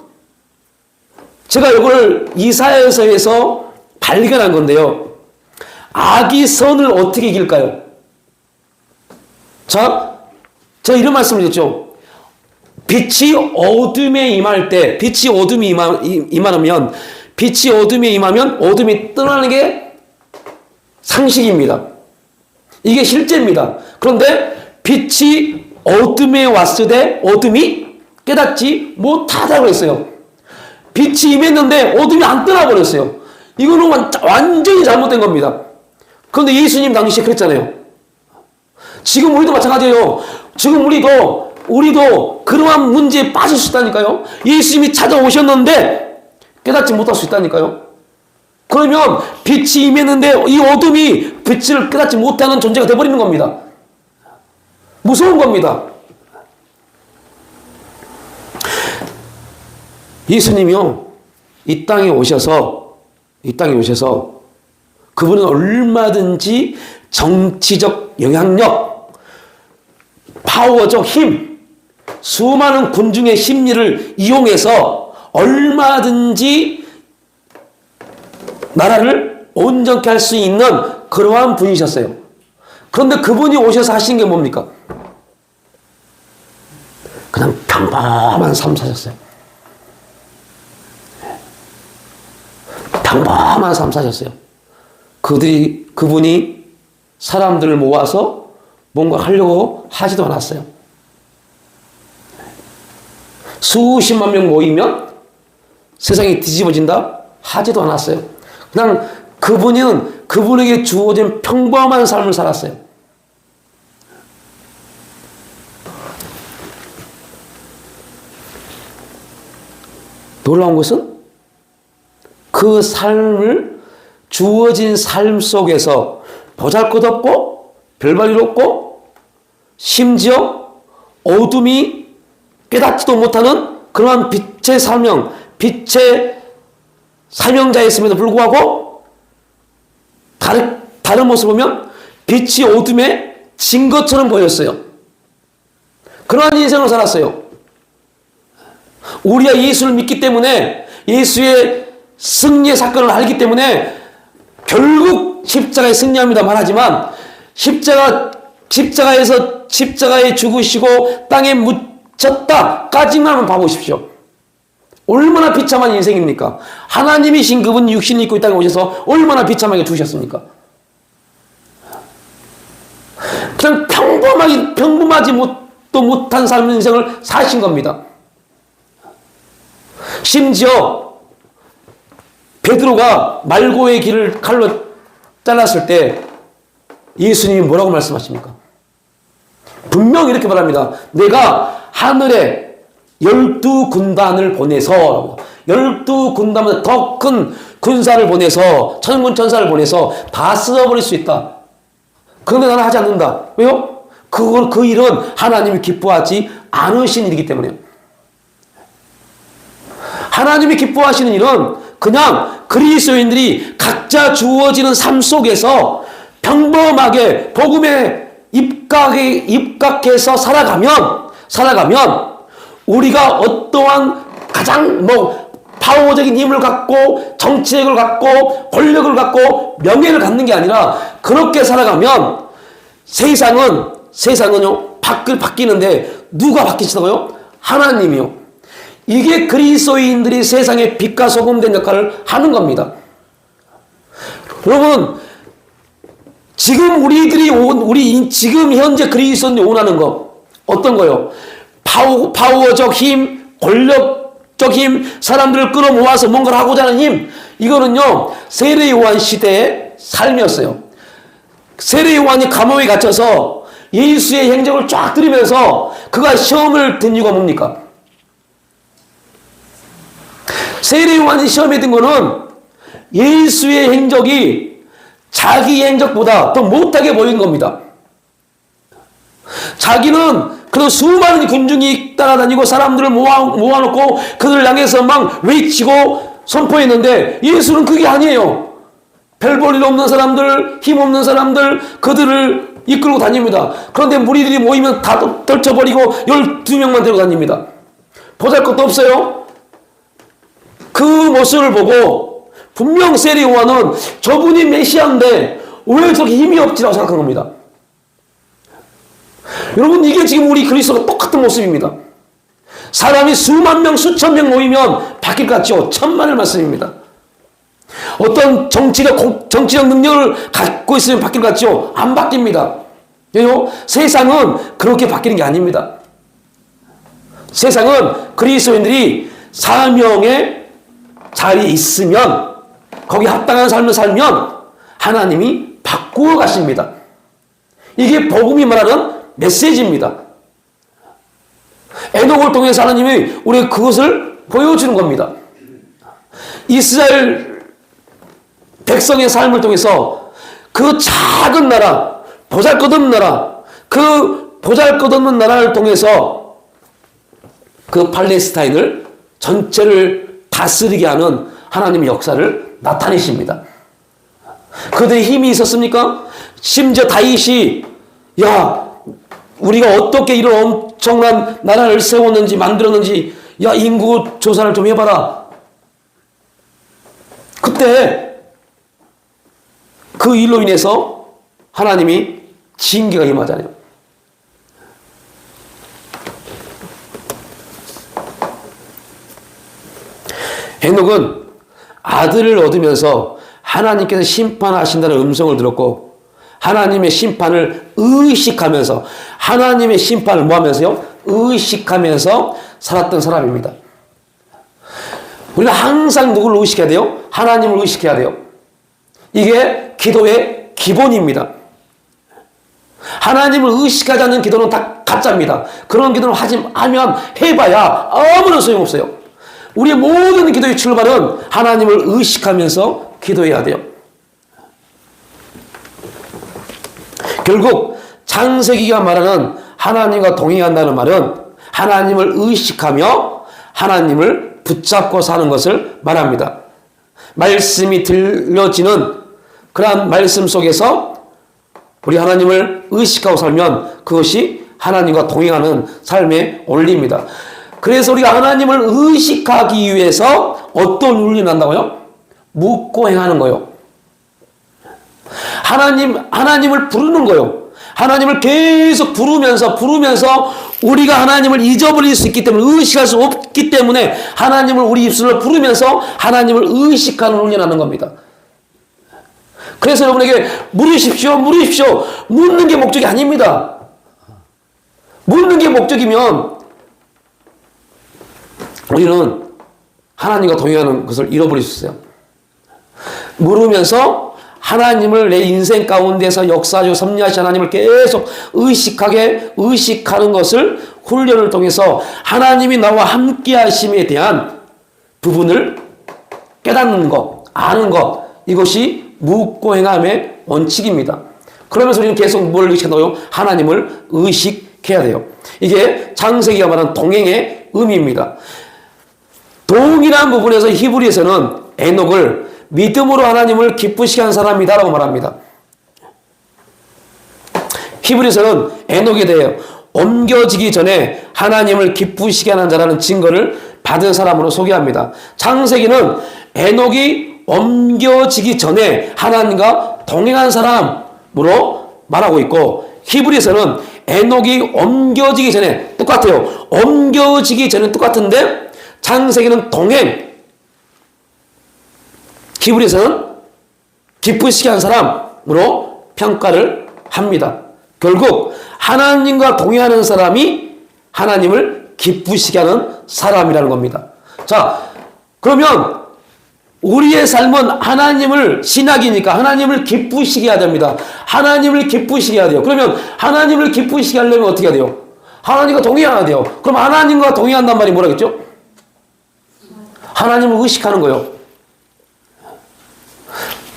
제가 이걸 이사야서에서 발견한 건데요. 악이 선을 어떻게 이길까요? 자, 제가 이런 말씀을 드렸죠. 빛이 어둠에 임하면 어둠이 떠나는 게 상식입니다. 이게 실제입니다. 그런데 빛이 어둠에 왔을 때 어둠이 깨닫지 못하다고 했어요. 빛이 임했는데 어둠이 안 떠나버렸어요. 이거는 완전히 잘못된 겁니다. 그런데 예수님 당시에 그랬잖아요. 지금 우리도 마찬가지예요. 지금 우리도 그러한 문제에 빠질 수 있다니까요. 예수님이 찾아오셨는데 깨닫지 못할 수 있다니까요. 그러면 빛이 임했는데 이 어둠이 빛을 깨닫지 못하는 존재가 되어버리는 겁니다. 무서운 겁니다. 예수님이요 이 땅에 오셔서 그분은 얼마든지 정치적 영향력, 파워적 힘, 수많은 군중의 심리를 이용해서 얼마든지 나라를 온전케 할 수 있는 그러한 분이셨어요. 그런데 그분이 오셔서 하신 게 뭡니까? 그냥 평범한 삶 사셨어요. 평범한 삶 사셨어요. 그분이 사람들을 모아서 뭔가 하려고 하지도 않았어요. 수십만 명 모이면 세상이 뒤집어진다? 하지도 않았어요. 그냥 그분에게 주어진 평범한 삶을 살았어요. 놀라운 것은 그 삶을 주어진 삶 속에서 보잘것없고 별볼일 없고 심지어 어둠이 깨닫지도 못하는 그러한 빛의 사명자였음에도 불구하고 다른 모습을 보면 빛이 어둠에 진 것처럼 보였어요. 그러한 인생을 살았어요. 우리가 예수를 믿기 때문에 예수의 승리의 사건을 알기 때문에 결국 십자가에 승리합니다 말하지만 십자가에서 십자가에 죽으시고 땅에 묻혔다까지만 봐보십시오. 얼마나 비참한 인생입니까? 하나님이신 그분 육신을 입고 이 땅에 오셔서 얼마나 비참하게 죽으셨습니까? 그냥 평범하지 못한 삶 인생을 사신 겁니다. 심지어 베드로가 말고의 길을 칼로 잘랐을 때 예수님이 뭐라고 말씀하십니까? 분명히 이렇게 말합니다. 내가 하늘에 12군단을 보내서 12군단보다 더 큰 군사를 보내서 천군 천사를 보내서 다 쓸어버릴 수 있다. 그런데 나는 하지 않는다. 왜요? 그 일은 하나님이 기뻐하지 않으신 일이기 때문에요. 하나님이 기뻐하시는 일은 그냥 그리스도인들이 각자 주어지는 삶 속에서 평범하게 복음에 입각해서 살아가면 우리가 어떠한 가장 파워적인 힘을 갖고 정치력을 갖고 권력을 갖고 명예를 갖는 게 아니라 그렇게 살아가면 세상은요 바뀌는데 누가 바뀌시다고요? 하나님이요. 이게 그리스도인들이 세상의 빛과 소금 된 역할을 하는 겁니다. 여러분, 지금 지금 현재 그리스도인들이 원하는 거 어떤 거요? 파워적 힘, 권력적 힘, 사람들을 끌어모아서 뭔가를 하고자 하는 힘. 이거는요 세례 요한 시대의 삶이었어요. 세례 요한이 감옥에 갇혀서 예수의 행적을 쫙 들으면서 그가 시험을 든 이유가 뭡니까? 세례 요한이 시험에 든 거는 예수의 행적이 자기 행적보다 더 못하게 보인 겁니다. 자기는 그런 수많은 군중이 따라다니고 사람들을 모아놓고 그들을 향해서 막 외치고 선포했는데 예수는 그게 아니에요. 별 볼 일 없는 사람들, 힘없는 사람들, 그들을 이끌고 다닙니다. 그런데 무리들이 모이면 다 떨쳐버리고 12명만 데리고 다닙니다. 보잘것도 없어요. 그 모습을 보고 분명 세례 요한은 저분이 메시아인데 왜 저렇게 힘이 없지라고 생각한 겁니다. 여러분, 이게 지금 우리 그리스도가 똑같은 모습입니다. 사람이 수만 명, 수천 명 모이면 바뀔 것 같죠? 천만의 말씀입니다. 어떤 정치적 능력을 갖고 있으면 바뀔 것 같죠? 안 바뀝니다. 왜요? 세상은 그렇게 바뀌는 게 아닙니다. 세상은 그리스도인들이 사명의 자리에 있으면, 거기 합당한 삶을 살면 하나님이 바꾸어 가십니다. 이게 복음이 말하는 메시지입니다. 에녹을 통해서 하나님이 우리에게 그것을 보여주는 겁니다. 이스라엘 백성의 삶을 통해서 그 작은 나라, 보잘것없는 나라, 그 보잘것없는 나라를 통해서 그 팔레스타인을 전체를 다스리게 하는 하나님의 역사를 나타내십니다. 그들의 힘이 있었습니까? 심지어 다윗이 우리가 어떻게 이런 엄청난 나라를 세웠는지 만들었는지 인구 조사를 좀 해봐라. 그때 그 일로 인해서 하나님이 징계가 임하잖아요. 헤녹은 아들을 얻으면서 하나님께서 심판하신다는 음성을 들었고 하나님의 심판을 의식하면서 하나님의 심판을 뭐 하면서요? 의식하면서 살았던 사람입니다. 우리는 항상 누구를 의식해야 돼요? 하나님을 의식해야 돼요. 이게 기도의 기본입니다. 하나님을 의식하지 않는 기도는 다 가짜입니다. 그런 기도를 하면 해봐야 아무런 소용없어요. 우리의 모든 기도의 출발은 하나님을 의식하면서 기도해야 돼요. 결국 창세기가 말하는 하나님과 동행한다는 말은 하나님을 의식하며 하나님을 붙잡고 사는 것을 말합니다. 말씀이 들려지는 그러한 말씀 속에서 우리 하나님을 의식하고 살면 그것이 하나님과 동행하는 삶의 원리입니다. 그래서 우리가 하나님을 의식하기 위해서 어떤 훈련을 한다고요? 묻고 행하는 거요. 하나님을 부르는 거요. 하나님을 계속 부르면서 우리가 하나님을 잊어버릴 수 있기 때문에, 의식할 수 없기 때문에 하나님을 우리 입술로 부르면서 하나님을 의식하는 훈련하는 겁니다. 그래서 여러분에게 물으십시오. 묻는 게 목적이 아닙니다. 묻는 게 목적이면 우리는 하나님과 동행하는 것을 잃어버릴 수 있어요. 물으면서 하나님을 내 인생 가운데서 역사하시고 섭리하신 하나님을 계속 의식하는 것을 훈련을 통해서 하나님이 나와 함께 하심에 대한 부분을 깨닫는 것, 아는 것, 이것이 묻고 행함의 원칙입니다. 그러면서 우리는 계속 뭘 의식한다고요? 하나님을 의식해야 돼요. 이게 창세기가 말하는 동행의 의미입니다. 동일한 부분에서 히브리에서는 에녹을 믿음으로 하나님을 기쁘시게 한 사람이다라고 말합니다. 히브리에서는 에녹에 대해 옮겨지기 전에 하나님을 기쁘시게 하는 자라는 증거를 받은 사람으로 소개합니다. 창세기는 에녹이 옮겨지기 전에 하나님과 동행한 사람으로 말하고 있고, 히브리에서는 에녹이 옮겨지기 전에 똑같아요. 옮겨지기 전에 똑같은데 창세기는 동행, 히브리에서는 기쁘시게 한 사람으로 평가를 합니다. 결국 하나님과 동행하는 사람이 하나님을 기쁘시게 하는 사람이라는 겁니다. 자, 그러면 우리의 삶은 하나님을, 신학이니까 하나님을 기쁘시게 해야 됩니다. 하나님을 기쁘시게 해야 돼요. 그러면 하나님을 기쁘시게 하려면 어떻게 해야 돼요? 하나님과 동행해야 돼요. 그럼 하나님과 동행한단 말이 뭐라겠죠? 하나님을 의식하는 거예요.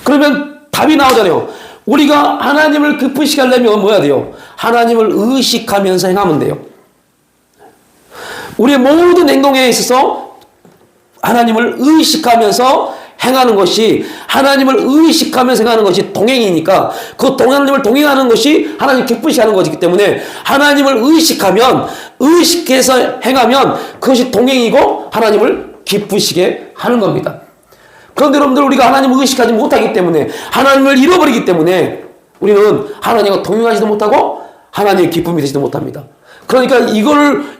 그러면 답이 나오잖아요. 우리가 하나님을 기쁘시게 하려면 뭐 해야 돼요? 하나님을 의식하면서 행하면 돼요. 우리의 모든 행동에 있어서 하나님을 의식하면서 행하는 것이, 하나님을 의식하면서 행하는 것이 동행이니까 그 하나님을 동행하는 것이 하나님 기쁘시게 하는 것이기 때문에 하나님을 의식해서 행하면 그것이 동행이고 하나님을 기쁘시게 하는 겁니다. 그런데 여러분들, 우리가 하나님을 의식하지 못하기 때문에, 하나님을 잃어버리기 때문에 우리는 하나님과 동행하지도 못하고 하나님의 기쁨이 되지도 못합니다. 그러니까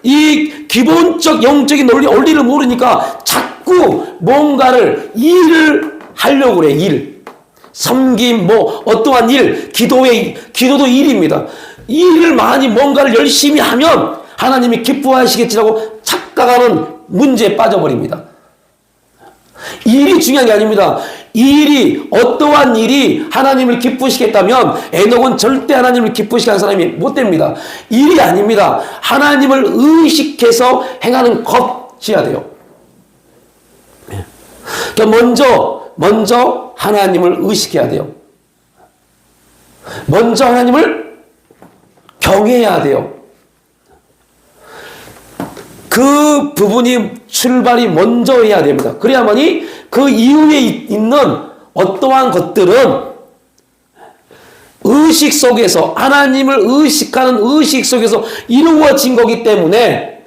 이 기본적 영적인 원리를 모르니까 자꾸 뭔가를 일을 하려고 그래. 섬김, 어떠한 일, 기도도 일입니다. 이 일을 많이 뭔가를 열심히 하면 하나님이 기뻐하시겠지라고 착각하는 문제에 빠져버립니다. 일이 중요한 게 아닙니다. 어떠한 일이 하나님을 기쁘시겠다면 에녹은 절대 하나님을 기쁘시게 하는 사람이 못 됩니다. 일이 아닙니다. 하나님을 의식해서 행하는 것이어야 돼요. 그러니까 먼저 하나님을 의식해야 돼요. 먼저 하나님을 경외해야 돼요. 그 부분이 출발이 먼저 해야 됩니다. 그래야만이 그 이후에 있는 어떠한 것들은 의식 속에서, 하나님을 의식하는 의식 속에서 이루어진 거기 때문에,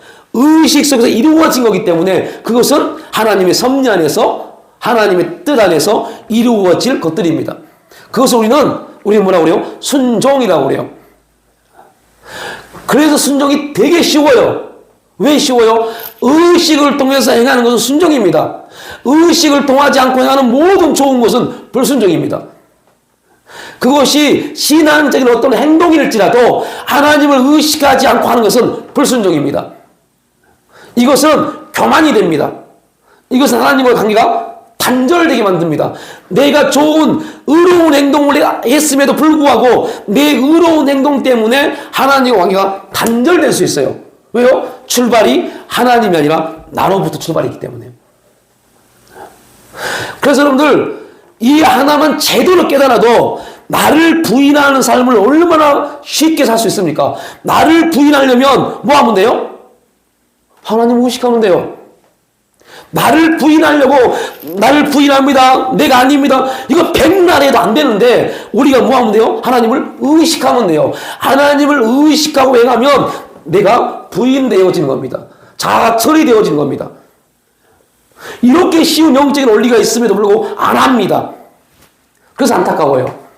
그것은 하나님의 섭리 안에서, 하나님의 뜻 안에서 이루어질 것들입니다. 그것을 우리는 뭐라고 그래요? 순종이라고 그래요. 그래서 순종이 되게 쉬워요. 왜 쉬워요? 의식을 통해서 행하는 것은 순종입니다. 의식을 통하지 않고 행하는 모든 좋은 것은 불순종입니다. 그것이 신앙적인 어떤 행동일지라도 하나님을 의식하지 않고 하는 것은 불순종입니다. 이것은 교만이 됩니다. 이것은 하나님과의 관계가 단절되게 만듭니다. 내가 좋은 의로운 행동을 했음에도 불구하고 내 의로운 행동 때문에 하나님과 관계가 단절될 수 있어요. 왜요? 출발이 하나님이 아니라 나로부터 출발이기 때문에. 그래서 여러분들 이 하나만 제대로 깨달아도 나를 부인하는 삶을 얼마나 쉽게 살 수 있습니까? 나를 부인하려면 뭐 하면 돼요? 하나님을 의식하면 돼요. 나를 부인하려고 나를 부인합니다. 내가 아닙니다. 이거 백날 해도 안 되는데 우리가 뭐 하면 돼요? 하나님을 의식하면 돼요. 하나님을 의식하고 행하면 내가 부인되어지는 겁니다. 자아 처리되어지는 겁니다. 이렇게 쉬운 영적인 원리가 있음에도 불구하고 안 합니다. 그래서 안타까워요.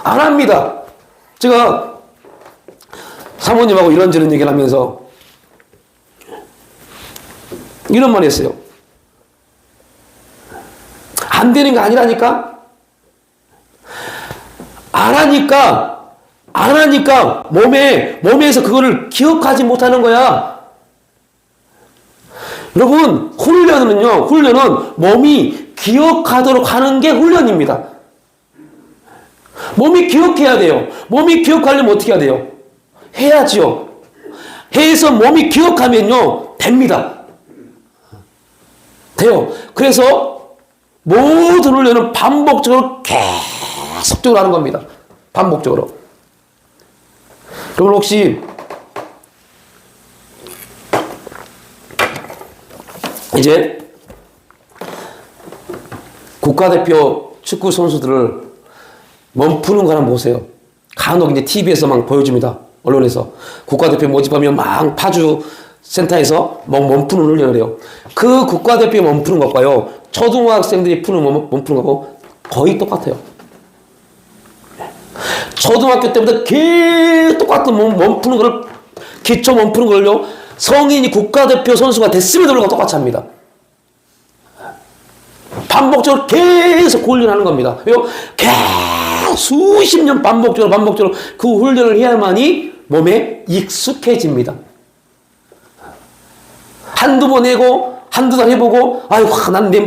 안 합니다. 제가 사모님하고 이런저런 얘기를 하면서 이런 말 했어요. 안 되는 게 아니라니까? 안 하니까 몸에서 그거를 기억하지 못하는 거야. 여러분, 훈련은 몸이 기억하도록 하는 게 훈련입니다. 몸이 기억해야 돼요. 몸이 기억하려면 어떻게 해야 돼요? 해야지요. 해서 몸이 기억하면요, 됩니다. 돼요. 그래서 모든 훈련은 반복적으로 계속적으로 하는 겁니다. 반복적으로. 여러분 혹시 이제 국가대표 축구 선수들을 몸 푸는 거 하나 보세요. 간혹 이제 TV에서 막 보여줍니다. 언론에서. 국가대표 모집하면 막 파주 센터에서 몸 푸는 훈련을 해요. 그 국가대표 몸 푸는 것과요, 초등학생들이 푸는 몸 푸는 것하고 거의 똑같아요. 초등학교 때부터 똑같은 몸 푸는 걸, 기초 몸 푸는 걸요, 성인이 국가대표 선수가 됐음에도 불구하고 똑같이 합니다. 반복적으로 계속 훈련하는 겁니다. 왜요? 계속 수십 년 반복적으로 그 훈련을 해야만이 몸에 익숙해집니다. 한두 번 해고, 한두 달 해보고, 아이고,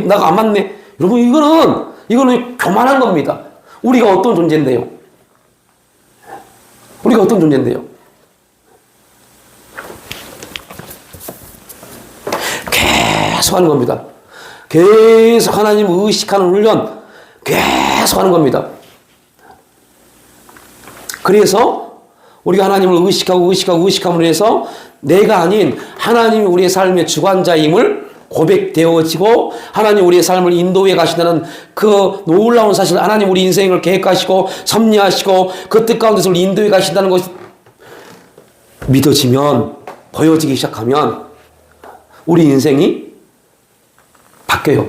나가 안 맞네. 여러분, 이거는 교만한 겁니다. 우리가 어떤 존재인데요? 계속 하는 겁니다. 계속 하나님을 의식하는 훈련, 계속 하는 겁니다. 그래서 우리가 하나님을 의식함으로 해서 내가 아닌 하나님이 우리의 삶의 주관자임을 고백되어지고, 하나님 우리의 삶을 인도해 가신다는 그 놀라운 사실, 하나님 우리 인생을 계획하시고 섭리하시고 그 뜻 가운데서 우리 인도해 가신다는 것이 믿어지면, 보여지기 시작하면 우리 인생이 바뀌어요.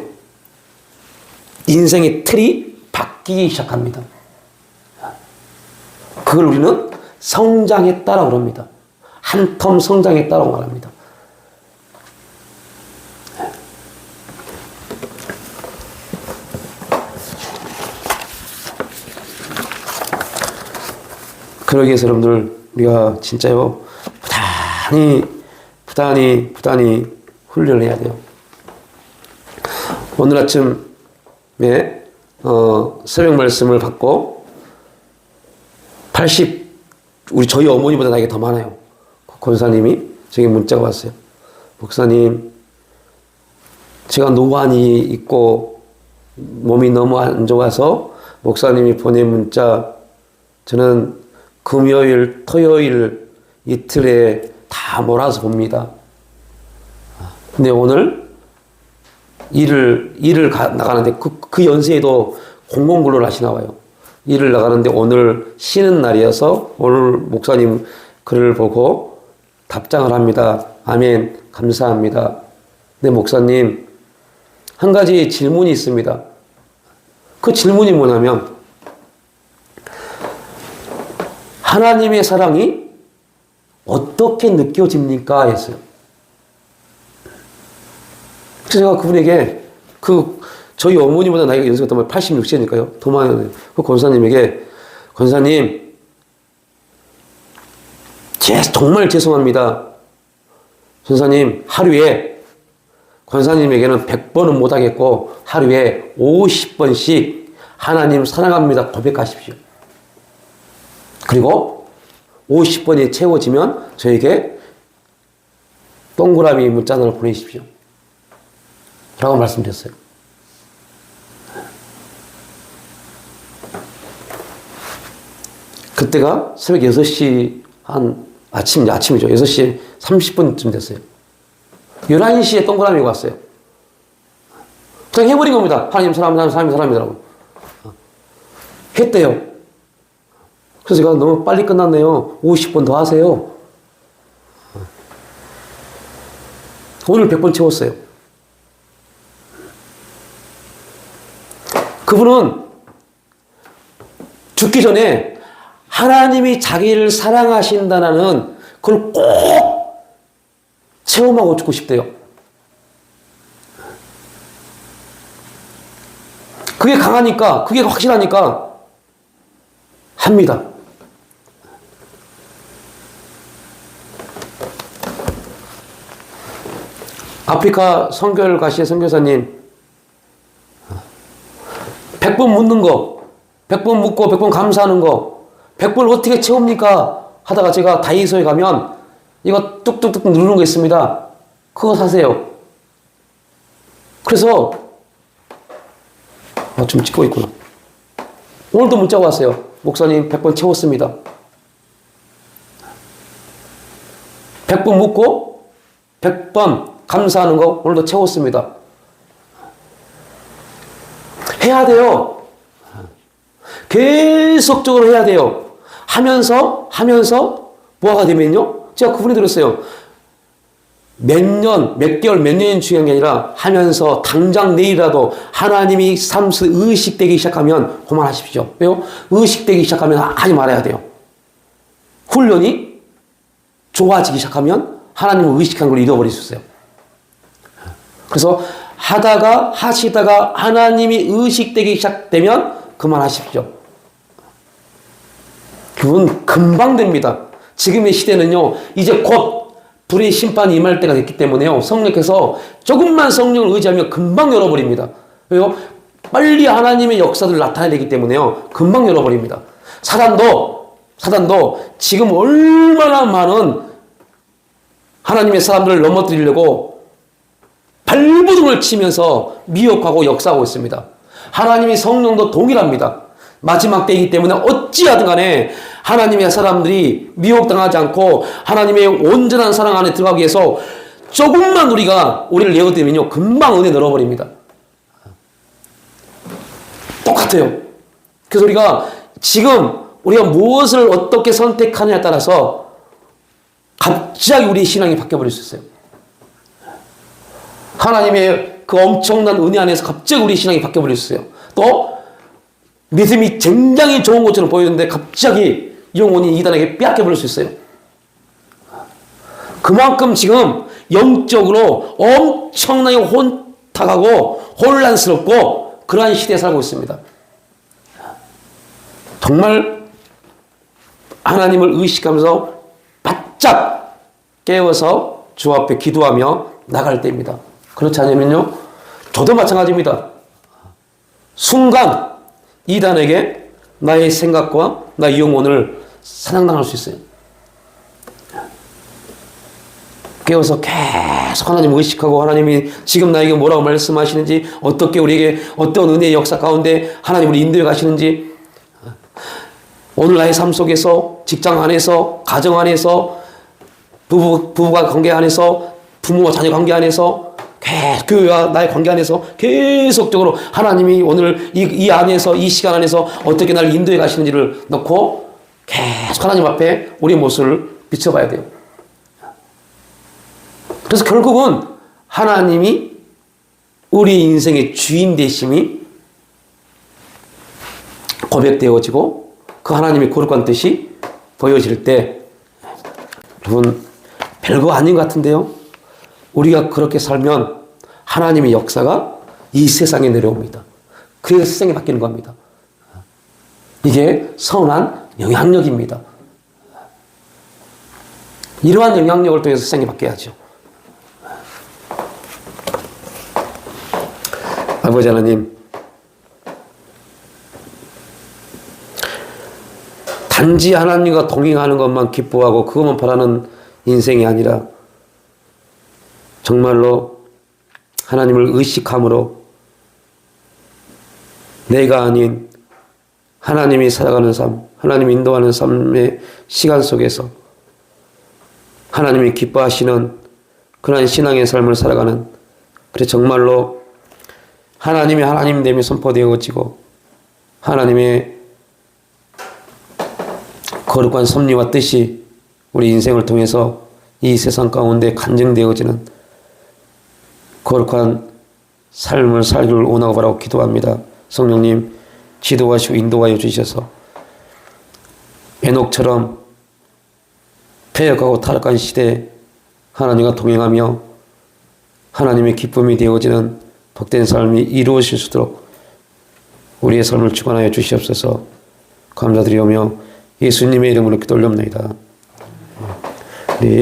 인생의 틀이 바뀌기 시작합니다. 그걸 우리는 성장했다라고 합니다. 한 텀 성장했다라고 말합니다. 그러기 위해서 여러분들, 우리가 진짜요, 부단히 훈련을 해야 돼요. 오늘 아침에 새벽 말씀을 받고 저희 어머니보다 나이가 더 많아요. 권사님이 저에게 문자가 왔어요. 목사님, 제가 노안이 있고 몸이 너무 안 좋아서 목사님이 보낸 문자, 저는 금요일, 토요일 이틀에 다 몰아서 봅니다. 근데 오늘 일을 나가는데 그 연세에도 공공근로를 하시나 봐요. 일을 나가는데 오늘 쉬는 날이어서 오늘 목사님 글을 보고 답장을 합니다. 아멘, 감사합니다. 근데 목사님, 한 가지 질문이 있습니다. 그 질문이 뭐냐면, 하나님의 사랑이 어떻게 느껴집니까? 했어요. 그래서 제가 그분에게, 저희 어머니보다 나이가 연세가 더 많아요. 86세니까요. 더 많아요. 그 권사님에게, 권사님, 정말 죄송합니다. 선사님, 하루에 권사님에게는 100번은 못하겠고 하루에 50번씩 하나님 사랑합니다 고백하십시오. 그리고 50번이 채워지면 저에게 동그라미 문자 하나를 보내십시오. 라고 말씀드렸어요. 그때가 새벽 6시 아침이죠. 6시 30분쯤 됐어요. 11시에 동그라미가 왔어요. 그냥 해버린 겁니다. 하나님 사랑합니다. 하나님 사랑합니다라고. 했대요. 그래서 제가 너무 빨리 끝났네요. 50번 더 하세요. 오늘 100번 채웠어요. 그분은 죽기 전에 하나님이 자기를 사랑하신다는 그걸 꼭 체험하고 죽고 싶대요. 그게 강하니까, 그게 확실하니까 합니다. 아프리카 선교를 가신 선교사님 100번 묻는 거, 100번 묻고 100번 감사하는 거, 100번 어떻게 채웁니까? 하다가 제가 다이소에 가면 이거 뚝뚝뚝 누르는 거 있습니다. 그거 사세요. 그래서 좀 찍고 있구나. 오늘도 문자가 왔어요. 목사님 100번 채웠습니다. 100번 묻고 100번 감사하는 거 오늘도 채웠습니다. 해야 돼요. 계속적으로 해야 돼요. 하면서 뭐가 되면요. 제가 그분이 들었어요. 몇 년, 몇 개월, 몇 년이 중요한 게 아니라 하면서 당장 내일이라도 하나님이 삶에서 의식되기 시작하면 그만하십시오. 왜요? 의식되기 시작하면 하지 말아야 돼요. 훈련이 좋아지기 시작하면 하나님을 의식한 걸 잃어버릴 수 있어요. 그래서 하시다가 하나님이 의식되기 시작되면 그만하십시오. 그건 금방 됩니다. 지금의 시대는요, 이제 곧 불의 심판이 임할 때가 됐기 때문에요, 성령께서 조금만 성령을 의지하면 금방 열어버립니다. 왜요? 빨리 하나님의 역사를 나타내야 되기 때문에요, 금방 열어버립니다. 사단도 지금 얼마나 많은 하나님의 사람들을 넘어뜨리려고 발버둥을 치면서 미혹하고 역사하고 있습니다. 하나님의 성령도 동일합니다. 마지막 때이기 때문에 어찌하든 간에 하나님의 사람들이 미혹당하지 않고 하나님의 온전한 사랑 안에 들어가기 위해서 조금만 우리를 내어드리면요, 금방 은혜 늘어버립니다. 똑같아요. 그래서 우리가 무엇을 어떻게 선택하느냐에 따라서 갑자기 우리의 신앙이 바뀌어버릴 수 있어요. 하나님의 그 엄청난 은혜 안에서 갑자기 우리 신앙이 바뀌어버릴 수 있어요. 또 믿음이 굉장히 좋은 것처럼 보이는데 갑자기 영혼이 이단에게 빼앗겨버릴 수 있어요. 그만큼 지금 영적으로 엄청나게 혼탁하고 혼란스럽고 그러한 시대에 살고 있습니다. 정말 하나님을 의식하면서 바짝 깨워서 주 앞에 기도하며 나갈 때입니다. 그렇지 않으면요, 저도 마찬가지입니다. 순간 이단에게 나의 생각과 나의 영혼을 사냥당할 수 있어요. 깨워서 계속 하나님을 의식하고 하나님이 지금 나에게 뭐라고 말씀하시는지, 어떻게 우리에게 어떤 은혜의 역사 가운데 하나님 우리 인도해 가시는지, 오늘 나의 삶 속에서, 직장 안에서, 가정 안에서, 부부가 관계 안에서, 부모와 자녀 관계 안에서, 교회와 나의 관계 안에서 계속적으로 하나님이 오늘 이 안에서, 이 시간 안에서 어떻게 나를 인도해 가시는지를 놓고 계속 하나님 앞에 우리의 모습을 비춰봐야 돼요. 그래서 결국은 하나님이 우리 인생의 주인 되심이 고백되어지고 그 하나님의 거룩한 뜻이 보여질 때, 여러분, 별거 아닌 것 같은데요, 우리가 그렇게 살면 하나님의 역사가 이 세상에 내려옵니다. 그래서 세상이 바뀌는 겁니다. 이게 선한 영향력입니다. 이러한 영향력을 통해서 세상이 바뀌어야죠. 아버지 하나님, 단지 하나님과 동행하는 것만 기뻐하고 그것만 바라는 인생이 아니라 정말로 하나님을 의식함으로 내가 아닌 하나님이 살아가는 삶, 하나님이 인도하는 삶의 시간 속에서 하나님이 기뻐하시는 그런 신앙의 삶을 살아가는, 그래 정말로 하나님이 하나님됨이 선포되어지고 하나님의 거룩한 섭리와 뜻이 우리 인생을 통해서 이 세상 가운데 간증되어지는 거룩한 삶을 살기를 원하고 바라고 기도합니다. 성령님 지도하시고 인도하여 주셔서 에녹처럼 패역하고 타락한 시대에 하나님과 동행하며 하나님의 기쁨이 되어지는 복된 삶이 이루어질 수 있도록 우리의 삶을 주관하여 주시옵소서. 감사드리오며 예수님의 이름으로 기도 올려옵나이다.